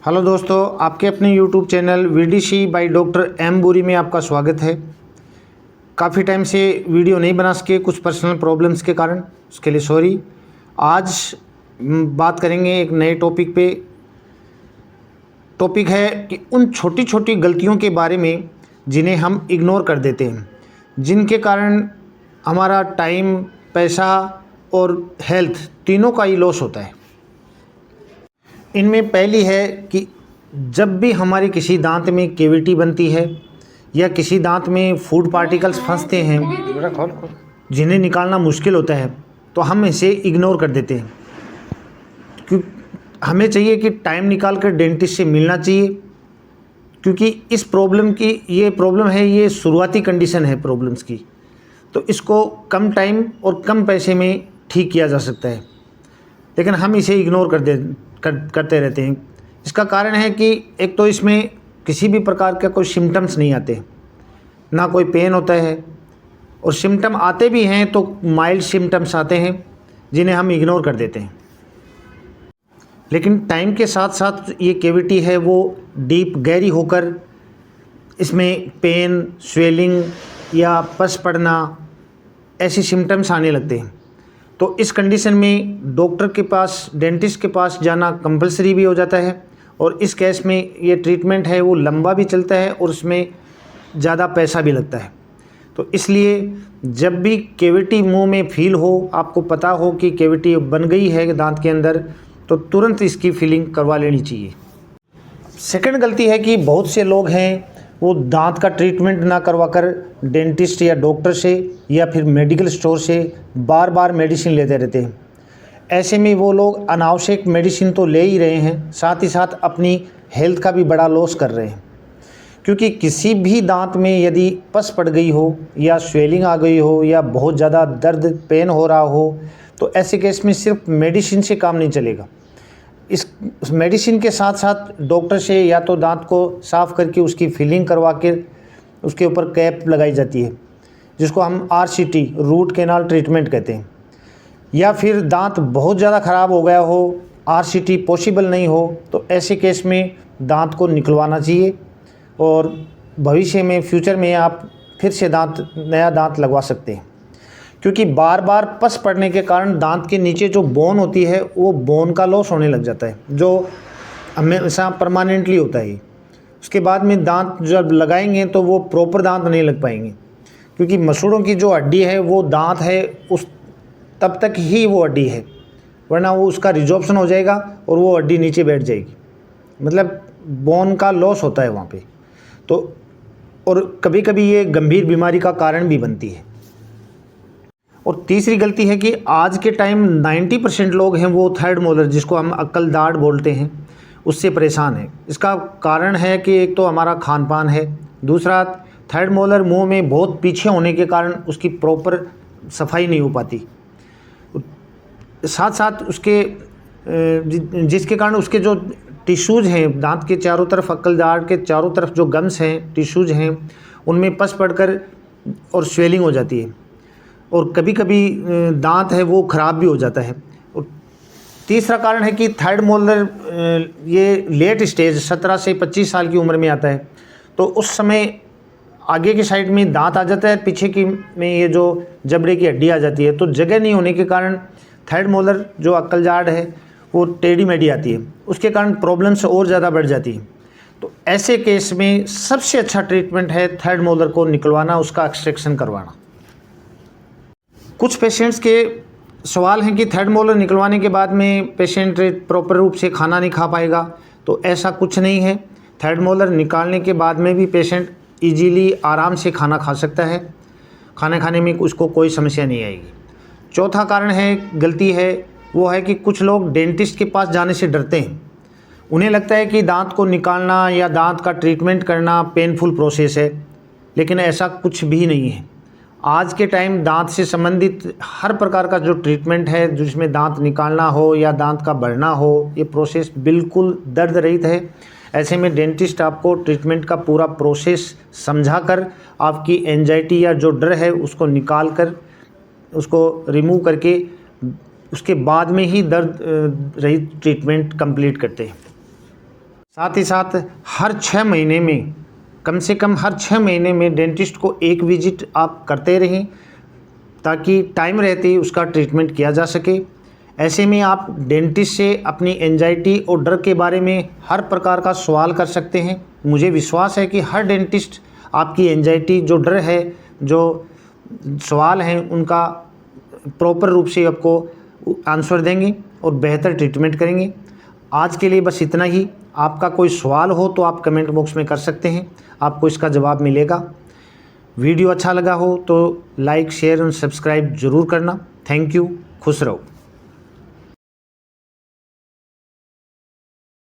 Hello दोस्तों, आपके अपने YouTube channel VDC by doctor M बुरी में आपका स्वागत है। काफ़ी टाइम से वीडियो नहीं बना सके कुछ पर्सनल प्रॉब्लम्स के कारण, उसके लिए सॉरी। आज बात करेंगे एक नए टॉपिक पे। टॉपिक है कि उन छोटी छोटी गलतियों के बारे में जिन्हें हम इग्नोर कर देते हैं, जिनके कारण हमारा टाइम, पैसा और हेल्थ तीनों का ही लॉस होता है। इनमें पहली है कि जब भी हमारी किसी दांत में कैविटी बनती है या किसी दांत में फूड पार्टिकल्स फंसते हैं जिन्हें निकालना मुश्किल होता है, तो हम इसे इग्नोर कर देते हैं। क्योंकि हमें चाहिए कि टाइम निकाल कर डेंटिस्ट से मिलना चाहिए, क्योंकि इस प्रॉब्लम की ये शुरुआती कंडीशन है प्रॉब्लम्स की, तो इसको कम टाइम और कम पैसे में ठीक किया जा सकता है। लेकिन हम इसे इग्नोर करते रहते हैं। इसका कारण है कि एक तो इसमें किसी भी प्रकार का कोई सिम्टम्स नहीं आते, ना कोई पेन होता है, और सिम्टम आते भी हैं तो माइल्ड सिम्टम्स आते हैं जिन्हें हम इग्नोर कर देते हैं। लेकिन टाइम के साथ साथ ये कैविटी है वो डीप गहरी होकर इसमें पेन, स्वेलिंग या पस पड़ना ऐसे सिम्टम्स आने लगते हैं। तो इस कंडीशन में डॉक्टर के पास, डेंटिस्ट के पास जाना कंपलसरी भी हो जाता है, और इस केस में ये ट्रीटमेंट है वो लंबा भी चलता है और उसमें ज़्यादा पैसा भी लगता है। तो इसलिए जब भी कैविटी मुंह में फील हो, आपको पता हो कि कैविटी बन गई है दांत के अंदर, तो तुरंत इसकी फीलिंग करवा लेनी चाहिए। सेकंड गलती है कि बहुत से लोग हैं वो दांत का ट्रीटमेंट ना करवाकर डेंटिस्ट या डॉक्टर से या फिर मेडिकल स्टोर से बार बार मेडिसिन लेते रहते हैं। ऐसे में वो लोग अनावश्यक मेडिसिन तो ले ही रहे हैं, साथ ही साथ अपनी हेल्थ का भी बड़ा लॉस कर रहे हैं। क्योंकि किसी भी दांत में यदि पस पड़ गई हो या स्वेलिंग आ गई हो या बहुत ज़्यादा दर्द, पेन हो रहा हो, तो ऐसे केस में सिर्फ मेडिसिन से काम नहीं चलेगा। इस मेडिसिन के साथ साथ डॉक्टर से या तो दांत को साफ़ करके उसकी फिलिंग करवा के उसके ऊपर कैप लगाई जाती है, जिसको हम RCT, रूट कैनाल ट्रीटमेंट कहते हैं। या फिर दांत बहुत ज़्यादा ख़राब हो गया हो, RCT पॉसिबल नहीं हो, तो ऐसे केस में दांत को निकलवाना चाहिए, और भविष्य में, फ्यूचर में आप फिर से नया दांत लगवा सकते हैं। क्योंकि बार बार पस पड़ने के कारण दांत के नीचे जो बोन होती है वो बोन का लॉस होने लग जाता है, जो हमेशा परमानेंटली होता है। उसके बाद में दांत जब लगाएंगे तो वो प्रॉपर दांत नहीं लग पाएंगे, क्योंकि मसूड़ों की जो हड्डी है वो दांत है, उस तब तक ही वो हड्डी है, वरना वो उसका रिजॉर्प्शन हो जाएगा और वो हड्डी नीचे बैठ जाएगी। मतलब बोन का लॉस होता है वहाँ पे। तो और कभी कभी ये गंभीर बीमारी का कारण भी बनती है। और तीसरी गलती है कि आज के टाइम 90% लोग हैं वो थर्ड मोलर, जिसको हम अक्ल दाढ़ बोलते हैं, उससे परेशान है। इसका कारण है कि एक तो हमारा खान पान है, दूसरा थर्ड मोलर मुंह में बहुत पीछे होने के कारण उसकी प्रॉपर सफाई नहीं हो पाती, साथ साथ उसके जिसके कारण उसके जो टिश्यूज़ हैं दांत के चारों तरफ, अक्ल दाढ़ के चारों तरफ जो गम्स हैं, टिश्यूज़ हैं, उनमें पस पड़कर और स्वेलिंग हो जाती है, और कभी कभी दांत है वो ख़राब भी हो जाता है। और तीसरा कारण है कि थर्ड मोलर ये लेट स्टेज 17 से 25 साल की उम्र में आता है, तो उस समय आगे की साइड में दांत आ जाता है, पीछे की में ये जो जबड़े की हड्डी आ जाती है, तो जगह नहीं होने के कारण थर्ड मोलर जो अक्ल दाढ़ है वो टेढ़ी मेढ़ी आती है, उसके कारण प्रॉब्लम्स और ज़्यादा बढ़ जाती है। तो ऐसे केस में सबसे अच्छा ट्रीटमेंट है थर्ड मोलर को निकलवाना, उसका एक्सट्रैक्शन करवाना। कुछ पेशेंट्स के सवाल हैं कि थर्ड मोलर निकलवाने के बाद में पेशेंट प्रॉपर रूप से खाना नहीं खा पाएगा, तो ऐसा कुछ नहीं है। थर्ड मोलर निकालने के बाद में भी पेशेंट इजीली आराम से खाना खा सकता है, खाना खाने में उसको कोई समस्या नहीं आएगी। चौथा कारण है, गलती है, वो है कि कुछ लोग डेंटिस्ट के पास जाने से डरते हैं। उन्हें लगता है कि दांत को निकालना या दांत का ट्रीटमेंट करना पेनफुल प्रोसेस है, लेकिन ऐसा कुछ भी नहीं है। आज के टाइम दांत से संबंधित हर प्रकार का जो ट्रीटमेंट है, जिसमें दांत निकालना हो या दांत का बढ़ना हो, ये प्रोसेस बिल्कुल दर्द रहित है। ऐसे में डेंटिस्ट आपको ट्रीटमेंट का पूरा प्रोसेस समझाकर आपकी एंजाइटी या जो डर है उसको निकाल कर, उसको रिमूव करके, उसके बाद में ही दर्द रहित ट्रीटमेंट कंप्लीट करते हैं। साथ ही साथ हर 6 महीने में, कम से कम हर 6 महीने में डेंटिस्ट को एक विजिट आप करते रहें, ताकि टाइम रहते ही उसका ट्रीटमेंट किया जा सके। ऐसे में आप डेंटिस्ट से अपनी एंजाइटी और डर के बारे में हर प्रकार का सवाल कर सकते हैं। मुझे विश्वास है कि हर डेंटिस्ट आपकी एंजाइटी, जो डर है, जो सवाल हैं, उनका प्रॉपर रूप से आपको आंसर देंगे और बेहतर ट्रीटमेंट करेंगे। आज के लिए बस इतना ही। आपका कोई सवाल हो तो आप कमेंट बॉक्स में कर सकते हैं, आपको इसका जवाब मिलेगा। वीडियो अच्छा लगा हो तो लाइक, शेयर और सब्सक्राइब ज़रूर करना। Thank you. खुश रहो।